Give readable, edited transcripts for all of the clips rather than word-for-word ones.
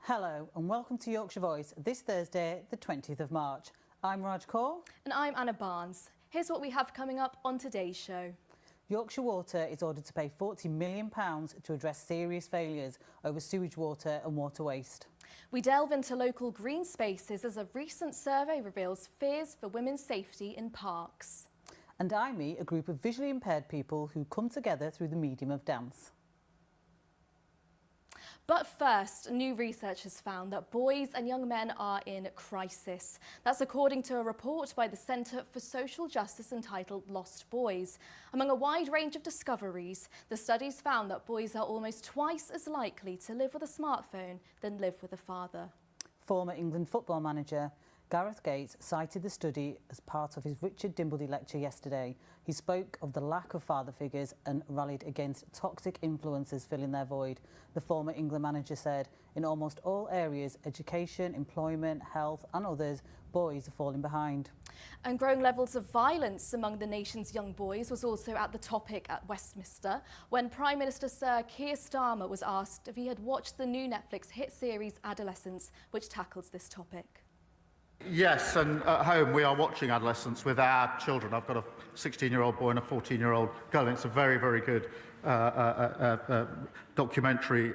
Hello and welcome to Yorkshire Voice this Thursday, the 20th of March. I'm Raj Kaur. And I'm Anna Barnes. Here's what we have coming up on today's show. Yorkshire Water is ordered to pay £40 million to address serious failures over sewage water and water waste. We delve into local green spaces as a recent survey reveals fears for women's safety in parks. And I meet a group of visually impaired people who come together through the medium of dance. But first, new research has found that boys and young men are in crisis. That's according to a report by the Centre for Social Justice entitled Lost Boys. Among a wide range of discoveries, the studies found that boys are almost twice as likely to live with a smartphone than live with a father. Former England football manager Gareth Gates cited the study as part of his Richard Dimbleby lecture yesterday. He spoke of the lack of father figures and rallied against toxic influences filling their void. The former England manager said, in almost all areas, education, employment, health and others, boys are falling behind. And growing levels of violence among the nation's young boys was also at the topic at Westminster when Prime Minister Sir Keir Starmer was asked if he had watched the new Netflix hit series Adolescence, which tackles this topic. Yes, and at home we are watching Adolescence with our children. I've got a 16-year-old boy and a 14-year-old girl, and it's a very, very good documentary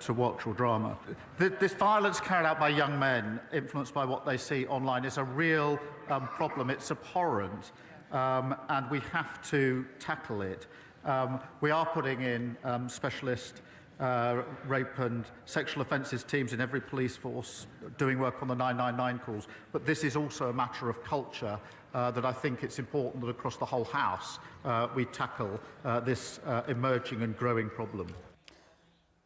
to watch, or drama. This violence carried out by young men, influenced by what they see online, is a real problem. It's abhorrent, and we have to tackle it. We are putting in specialist rape and sexual offences teams in every police force, doing work on the 999 calls. But this is also a matter of culture that I think it's important that across the whole House we tackle this emerging and growing problem.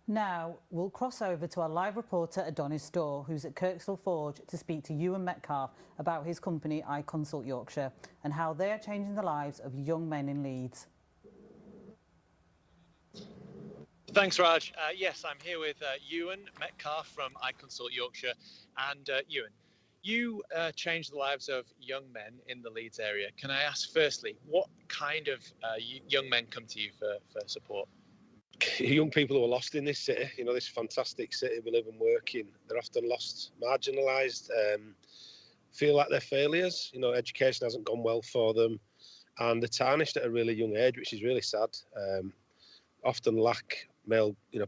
Now we'll cross over to our live reporter Adonis Storr, who's at Kirkstall Forge, to speak to Ewan Metcalfe about his company I Consult Yorkshire and how they are changing the lives of young men in Leeds. Thanks, Raj. Yes, I'm here with Ewan Metcalfe from I Consult Yorkshire. And Ewan, you change the lives of young men in the Leeds area. Can I ask, firstly, what kind of young men come to you for support? Young people who are lost in this city, this fantastic city we live and work in. They're often lost, marginalised, feel like they're failures. Education hasn't gone well for them, and they're tarnished at a really young age, which is really sad. Often lack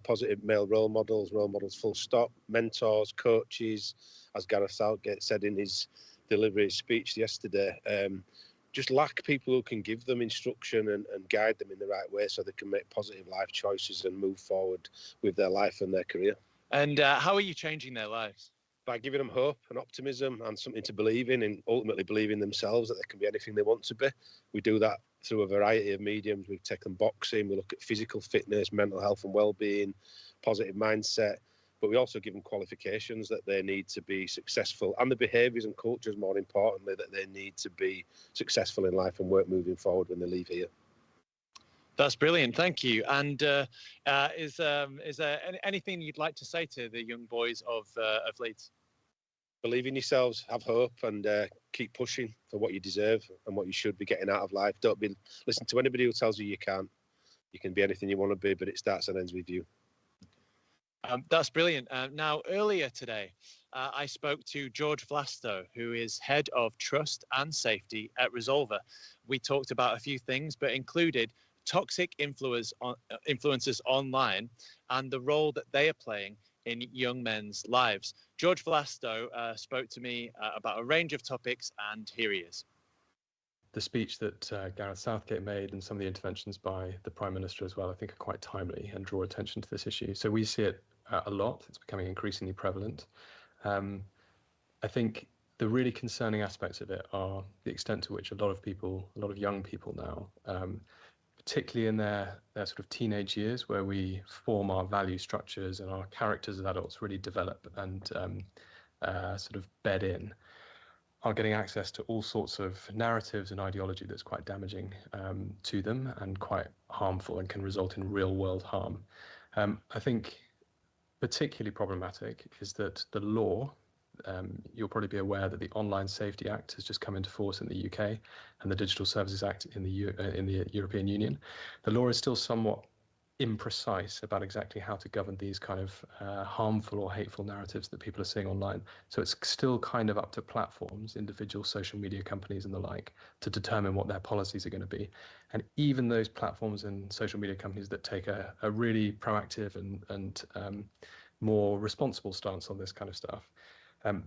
positive male role models full stop, mentors, coaches, as Gareth Southgate said in his delivery speech yesterday, just lack people who can give them instruction and guide them in the right way so they can make positive life choices and move forward with their life and their career. And how are you changing their lives? By giving them hope and optimism and something to believe in, and ultimately believe in themselves that they can be anything they want to be. We do that through a variety of mediums. We've taken boxing, we look at physical fitness, mental health and well-being, positive mindset, but we also give them qualifications that they need to be successful, and the behaviours and cultures, more importantly, that they need to be successful in life and work moving forward when they leave here. That's brilliant, thank you. And is there anything you'd like to say to the young boys of Leeds? Believe in yourselves, have hope, and keep pushing for what you deserve and what you should be getting out of life. Don't listen to anybody who tells you you can't. You can be anything you want to be, but it starts and ends with you. That's brilliant. Now, earlier today, I spoke to George Vlasto, who is Head of Trust and Safety at Resolver. We talked about a few things, but included toxic influencers online and the role that they are playing in young men's lives. George Vlasto spoke to me about a range of topics, and here he is. The speech that Gareth Southgate made and some of the interventions by the Prime Minister as well, I think are quite timely and draw attention to this issue. So we see it a lot. It's becoming increasingly prevalent. I think the really concerning aspects of it are the extent to which a lot of young people now, particularly in their sort of teenage years, where we form our value structures and our characters as adults really develop and sort of bed in, are getting access to all sorts of narratives and ideology that's quite damaging to them and quite harmful and can result in real world harm. I think particularly problematic is that the law, you'll probably be aware that the Online Safety Act has just come into force in the UK and the Digital Services Act in the European Union. The law is still somewhat imprecise about exactly how to govern these kind of harmful or hateful narratives that people are seeing online. So it's still kind of up to platforms, individual social media companies and the like, to determine what their policies are going to be. And even those platforms and social media companies that take a really proactive and more responsible stance on this kind of stuff,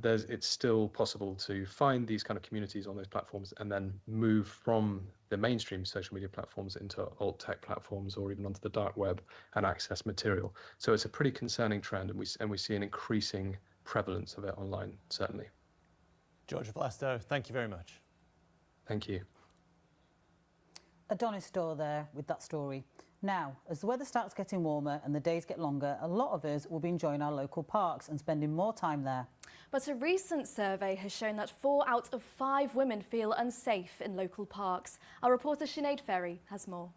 it's still possible to find these kind of communities on those platforms and then move from the mainstream social media platforms into alt tech platforms or even onto the dark web and access material. So it's a pretty concerning trend, and we see an increasing prevalence of it online, certainly. George Vlasto, thank you very much. Thank you. Adonis Store there with that story. Now, as the weather starts getting warmer and the days get longer, a lot of us will be enjoying our local parks and spending more time there. But a recent survey has shown that 4 out of 5 women feel unsafe in local parks. Our reporter Sinead Ferry has more.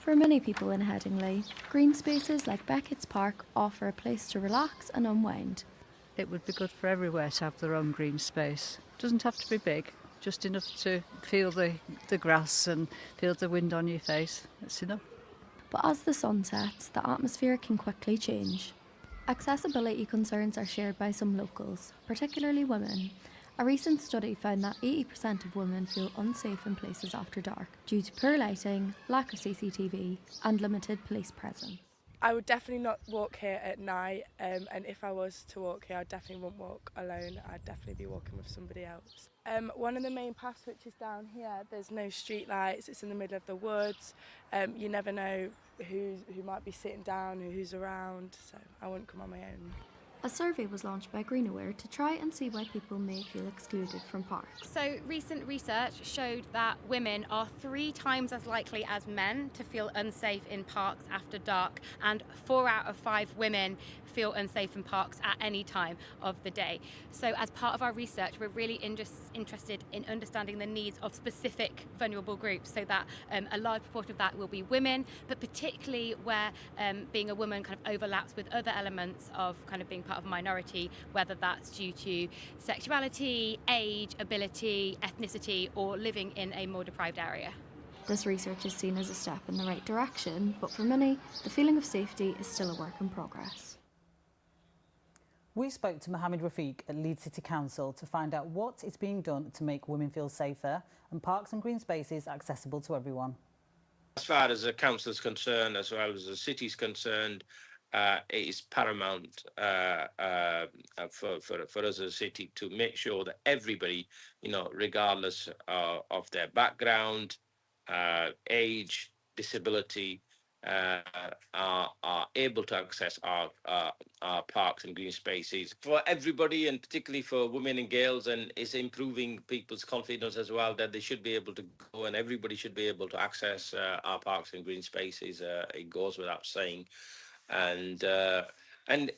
For many people in Headingley, green spaces like Beckett's Park offer a place to relax and unwind. It would be good for everywhere to have their own green space. It doesn't have to be big, just enough to feel the grass and feel the wind on your face. That's enough. But as the sun sets, the atmosphere can quickly change. Accessibility concerns are shared by some locals, particularly women. A recent study found that 80% of women feel unsafe in places after dark due to poor lighting, lack of CCTV and limited police presence. I would definitely not walk here at night, and if I was to walk here, I definitely wouldn't walk alone. I'd definitely be walking with somebody else. One of the main paths, which is down here, there's no street lights, it's in the middle of the woods. You never know who might be sitting down, who's around, so I wouldn't come on my own. A survey was launched by GreenAware to try and see why people may feel excluded from parks. So recent research showed that women are 3 times as likely as men to feel unsafe in parks after dark, and 4 out of 5 women feel unsafe in parks at any time of the day. So as part of our research, we're really interested in understanding the needs of specific vulnerable groups, so that a large proportion of that will be women, but particularly where being a woman kind of overlaps with other elements of kind of being part of a minority, whether that's due to sexuality, age, ability, ethnicity, or living in a more deprived area. This research is seen as a step in the right direction, but for many, the feeling of safety is still a work in progress. We spoke to Mohammed Rafiq at Leeds City Council to find out what is being done to make women feel safer and parks and green spaces accessible to everyone. As far as the council is concerned, as well as the city is concerned, it is paramount for us as a city to make sure that everybody, regardless of their background, age, disability, are able to access our parks and green spaces for everybody, and particularly for women and girls. And it's improving people's confidence as well, that they should be able to go, and everybody should be able to access our parks and green spaces. It goes without saying. And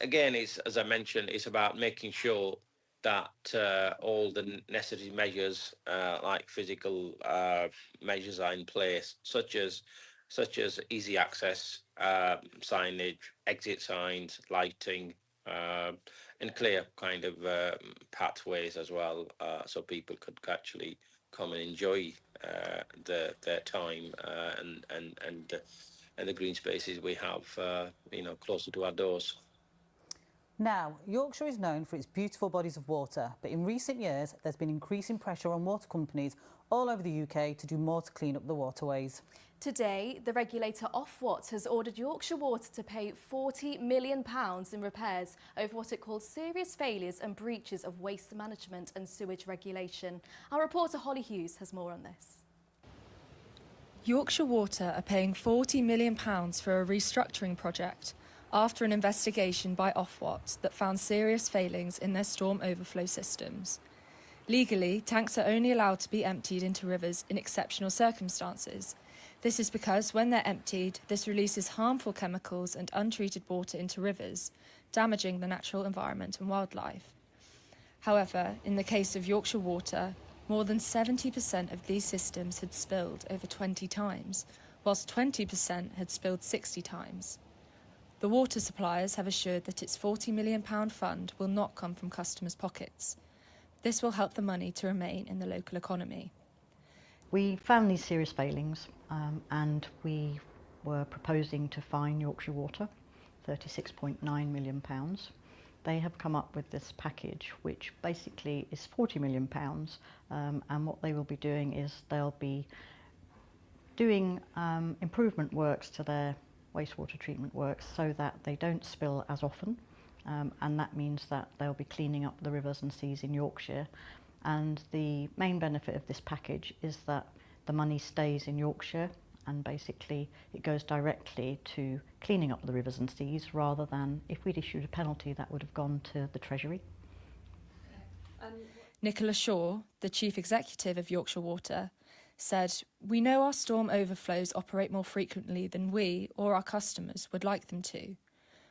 again, it's, as I mentioned, it's about making sure that all the necessary measures, like physical measures, are in place, such as easy access, signage, exit signs, lighting, and clear kind of pathways as well, so people could actually come and enjoy their time and the green spaces we have, closer to our doors. Now, Yorkshire is known for its beautiful bodies of water, but in recent years there's been increasing pressure on water companies all over the UK to do more to clean up the waterways. Today, the regulator Ofwat has ordered Yorkshire Water to pay £40 million in repairs over what it calls serious failures and breaches of waste management and sewage regulation. Our reporter Holly Hughes has more on this. Yorkshire Water are paying £40 million for a restructuring project after an investigation by Ofwat that found serious failings in their storm overflow systems. Legally, tanks are only allowed to be emptied into rivers in exceptional circumstances. This is because when they're emptied, this releases harmful chemicals and untreated water into rivers, damaging the natural environment and wildlife. However, in the case of Yorkshire Water, more than 70% of these systems had spilled over 20 times, whilst 20% had spilled 60 times. The water suppliers have assured that its £40 million fund will not come from customers' pockets. This will help the money to remain in the local economy. We found these serious failings and we were proposing to fine Yorkshire Water £36.9 million. They have come up with this package which basically is £40 million, and what they will be doing is they'll be doing improvement works to their wastewater treatment works so that they don't spill as often, and that means that they'll be cleaning up the rivers and seas in Yorkshire. And the main benefit of this package is that the money stays in Yorkshire, and basically it goes directly to cleaning up the rivers and seas, rather than if we'd issued a penalty that would have gone to the Treasury. Nicola Shaw, the Chief Executive of Yorkshire Water, said, "We know our storm overflows operate more frequently than we or our customers would like them to.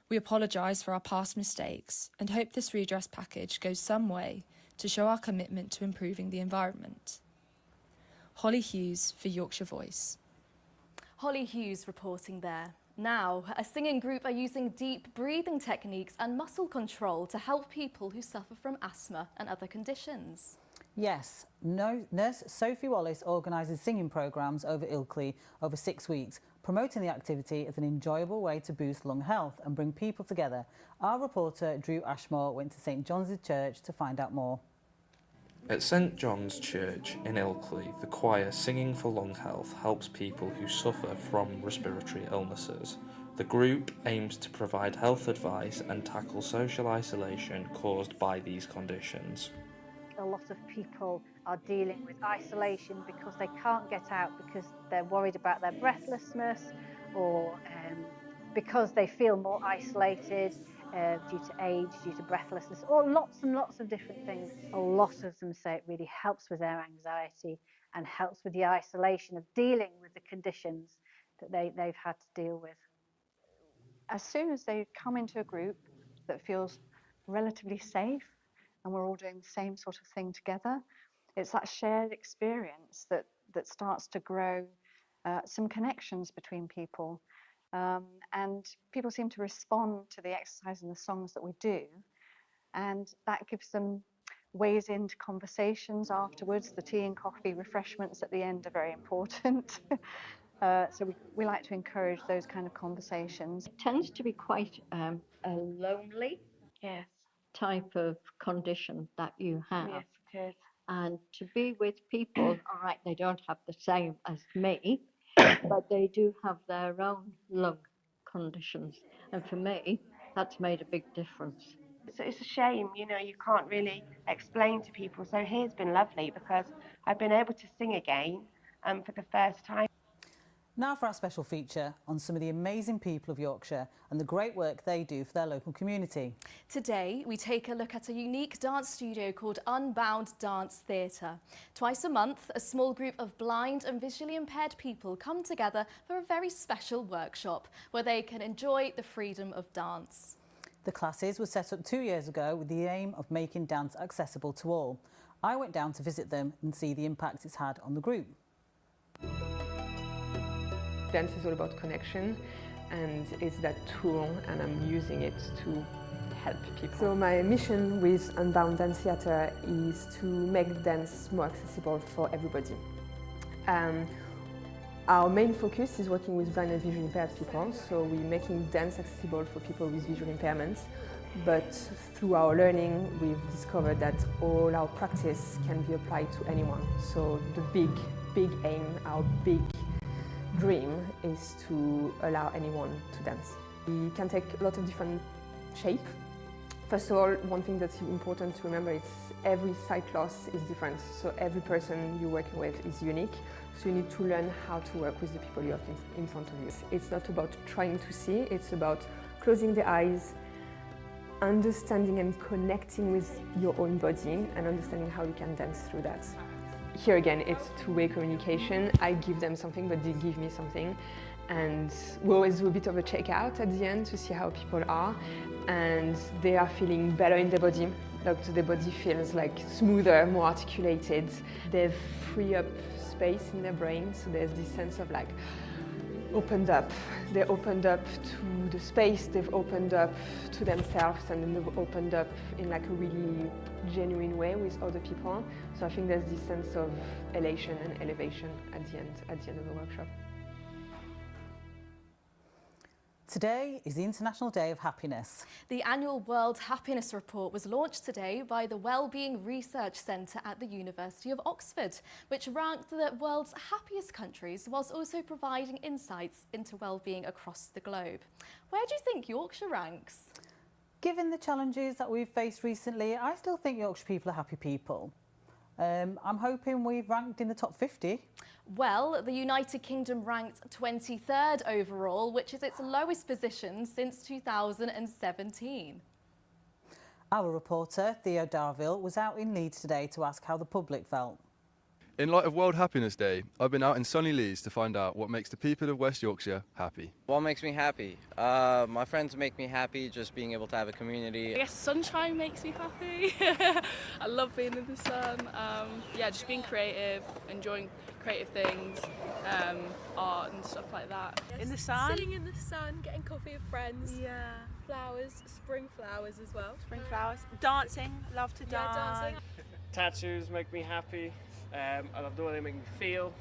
We apologise for our past mistakes and hope this redress package goes some way to show our commitment to improving the environment." Holly Hughes for Yorkshire Voice. Holly Hughes reporting there. Now, a singing group are using deep breathing techniques and muscle control to help people who suffer from asthma and other conditions. Yes, nurse Sophie Wallace organises singing programmes over Ilkley over 6 weeks, promoting the activity as an enjoyable way to boost lung health and bring people together. Our reporter Drew Ashmore went to St John's Church to find out more. At St John's Church in Ilkley, the choir Singing for Lung Health helps people who suffer from respiratory illnesses. The group aims to provide health advice and tackle social isolation caused by these conditions. A lot of people are dealing with isolation because they can't get out because they're worried about their breathlessness, or because they feel more isolated due to age, due to breathlessness, or lots and lots of different things. A lot of them say it really helps with their anxiety and helps with the isolation of dealing with the conditions that they've had to deal with. As soon as they come into a group that feels relatively safe and we're all doing the same sort of thing together, it's that shared experience that starts to grow some connections between people. And people seem to respond to the exercise and the songs that we do, and that gives them ways into conversations afterwards. The tea and coffee refreshments at the end are very important. So we like to encourage those kind of conversations. It tends to be quite a lonely type of condition that you have. Yes, it is. And to be with people, all right, they don't have the same as me, but they do have their own lung conditions. And for me, that's made a big difference. So it's a shame, you know, you can't really explain to people. So here's been lovely because I've been able to sing again for the first time. Now for our special feature on some of the amazing people of Yorkshire and the great work they do for their local community. Today, we take a look at a unique dance studio called Unbound Dance Theatre. Twice a month, a small group of blind and visually impaired people come together for a very special workshop where they can enjoy the freedom of dance. The classes were set up 2 years ago with the aim of making dance accessible to all. I went down to visit them and see the impact it's had on the group. Dance is all about connection, and it's that tool, and I'm using it to help people. So my mission with Unbound Dance Theatre is to make dance more accessible for everybody. Our main focus is working with blind and visually impaired people, so we're making dance accessible for people with visual impairments. But through our learning, we've discovered that all our practice can be applied to anyone. So the big aim, our big dream is to allow anyone to dance. We can take a lot of different shapes. First of all, one thing that's important to remember is every sight loss is different. So every person you're working with is unique. So you need to learn how to work with the people you have in front of you. It's not about trying to see, it's about closing the eyes, understanding and connecting with your own body and understanding how you can dance through that. Here again, it's two-way communication. I give them something, but they give me something. And we always do a bit of a checkout at the end to see how people are. And they are feeling better in their body. Like their body feels like smoother, more articulated. They free up space in their brain, so there's this sense of like opened up. They opened up to the space, they've opened up to themselves, and then they've opened up in like a really genuine way with other people. So I think there's this sense of elation and elevation at the end of the workshop. Today is the International Day of Happiness. The annual World Happiness Report was launched today by the Wellbeing Research Centre at the University of Oxford, which ranked the world's happiest countries whilst also providing insights into well-being across the globe. Where do you think Yorkshire ranks? Given the challenges that we've faced recently, I still think Yorkshire people are happy people. I'm hoping we've ranked in the top 50. Well, the United Kingdom ranked 23rd overall, which is its lowest position since 2017. Our reporter, Theo Darville, was out in Leeds today to ask how the public felt. In light of World Happiness Day, I've been out in sunny Leeds to find out what makes the people of West Yorkshire happy. What makes me happy? My friends make me happy, just being able to have a community. I guess sunshine makes me happy. I love being in the sun. Yeah, just being creative, enjoying creative things, art and stuff like that. In the sun? Sitting in the sun, getting coffee with friends. Yeah. Flowers, spring flowers as well. Spring flowers. Dancing, love to dance. Yeah, dancing. Tattoos make me happy. I love the way they make me feel.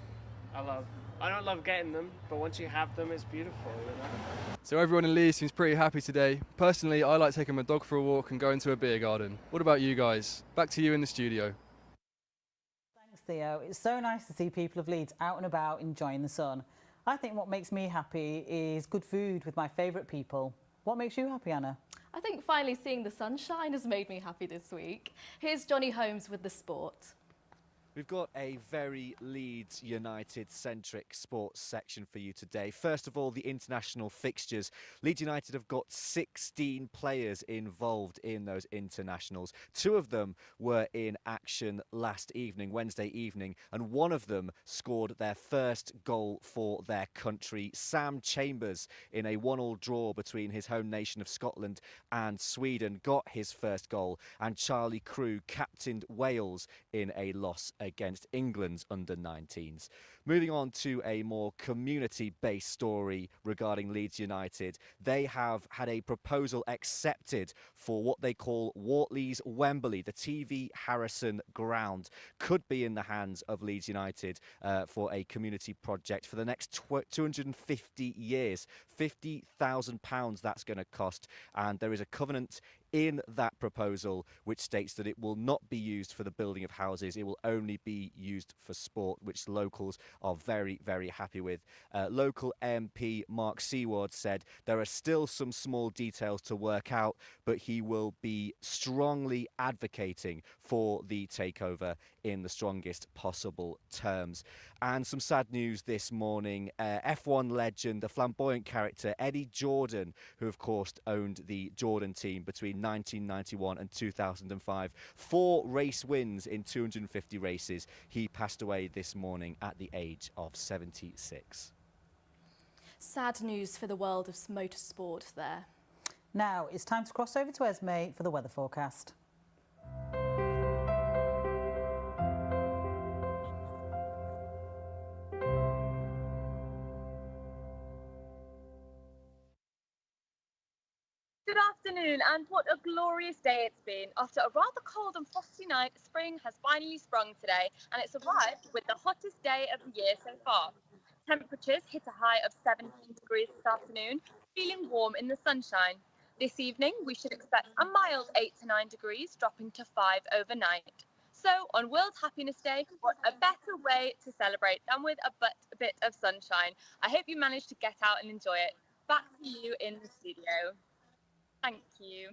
I don't love getting them, but once you have them, it's beautiful, you know? So everyone in Leeds seems pretty happy today. Personally, I like taking my dog for a walk and going to a beer garden. What about you guys? Back to you in the studio. Thanks, Theo. It's so nice to see people of Leeds out and about enjoying the sun. I think what makes me happy is good food with my favourite people. What makes you happy, Anna? I think finally seeing the sunshine has made me happy this week. Here's Johnny Holmes with the sport. We've got a very Leeds United-centric sports section for you today. First of all, the international fixtures. Leeds United have got 16 players involved in those internationals. 2 of them were in action last evening, Wednesday evening, and one of them scored their first goal for their country. Sam Chambers, in a 1-1 draw between his home nation of Scotland and Sweden, got his first goal, and Charlie Crew captained Wales in a loss against England's under-19s. Moving on to a more community-based story regarding Leeds United. They have had a proposal accepted for what they call Wortley's Wembley. The TV Harrison ground could be in the hands of Leeds United for a community project for the next 250 years. £50,000 that's going to cost, and there is a covenant in that proposal which states that it will not be used for the building of houses. It will only be used for sport, which locals are very, very happy with. Local MP Mark Seward said there are still some small details to work out, but he will be strongly advocating for the takeover in the strongest possible terms. And some sad news this morning. F1 legend, the flamboyant character Eddie Jordan, who of course owned the Jordan team between 1991 and 2005. 4 race wins in 250 races. He passed away this morning at the age of 76. Sad news for the world of motorsport there. Now it's time to cross over to Esme for the weather forecast. Good afternoon, and what a glorious day it's been. After a rather cold and frosty night, spring has finally sprung today, and it's arrived with the hottest day of the year so far. Temperatures hit a high of 17 degrees this afternoon, feeling warm in the sunshine. This evening, we should expect a mild 8 to 9 degrees, dropping to 5 overnight. So, on World Happiness Day, what a better way to celebrate than with a bit of sunshine. I hope you managed to get out and enjoy it. Back to you in the studio. Thank you.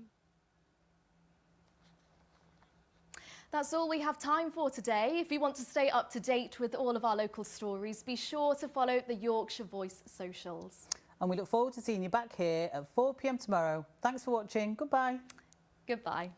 That's all we have time for today. If you want to stay up to date with all of our local stories, be sure to follow the Yorkshire Voice socials. And we look forward to seeing you back here at 4 p.m. tomorrow. Thanks for watching. Goodbye. Goodbye.